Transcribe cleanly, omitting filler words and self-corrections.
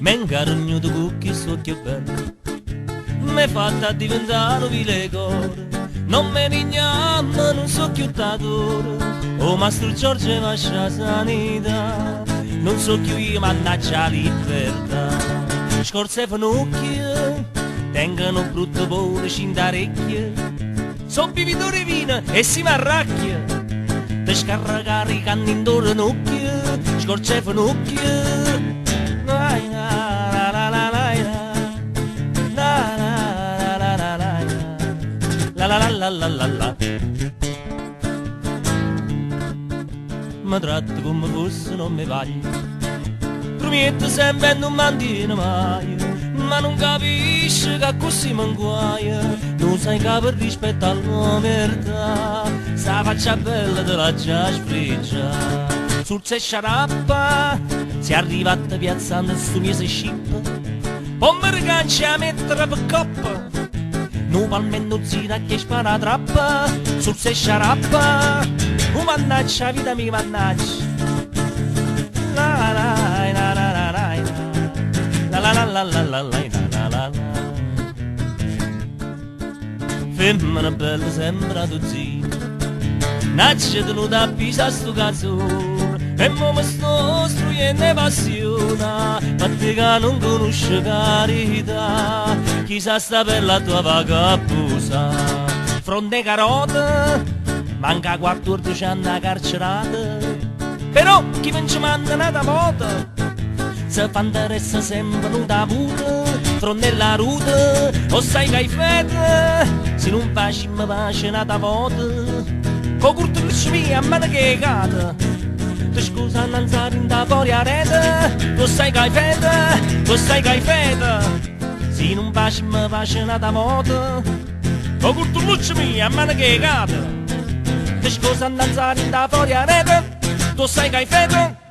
m'ingaragnuto con chi so che bello, m'è fatta diventare un vile cuore, non me ne ignamo, non so più datore, oh Mastro Giorgio mi lascia sanità, non so più io mannaggia la libertà. Scorse fanocchie, tengono brutto pure cintarecchie, so bevitore vino e si marracchia, te scarracare i canni intorno nocchie, scorse fanocchie. La la la la la la. Mi tratto come fosse non mi voglio, prometto sempre non mantiene mai, ma non capisce che così mi inguaia, non sai che per rispetto alla verità, sta faccia bella te la già sfregia. Sul se sciarappa, si è arrivata piazzando sto mese scippa, poi mi rigancia a mettere per coppa, non palmendo zina che spara trappa, sul se sciarappa, oh mannaggia vita mia mannaggia. La la la la la la la la la la la la la. Femmina bella sembra tu zio, nasce tenuta a pisa sto cazzone, e mo mi sto struendo passione, ma te che non conosce carità, chissà sta per la tua vagabbusa. Fronte carote, manca 14 anni carcerata, però chi vince manda una volta, se fa interessa sempre non da puta, fronte la ruta, o sai che hai fede, se non faci mi pace una volta, con curto mia a mano che cade, ti scusa a non stare in da fuori a rete, o sai che hai fede, o sai che hai fede, se non faci mi pace una volta, con curto mia a mano che cade, ti scusa a non stare in da fuori a rete, tu sai che hai fede.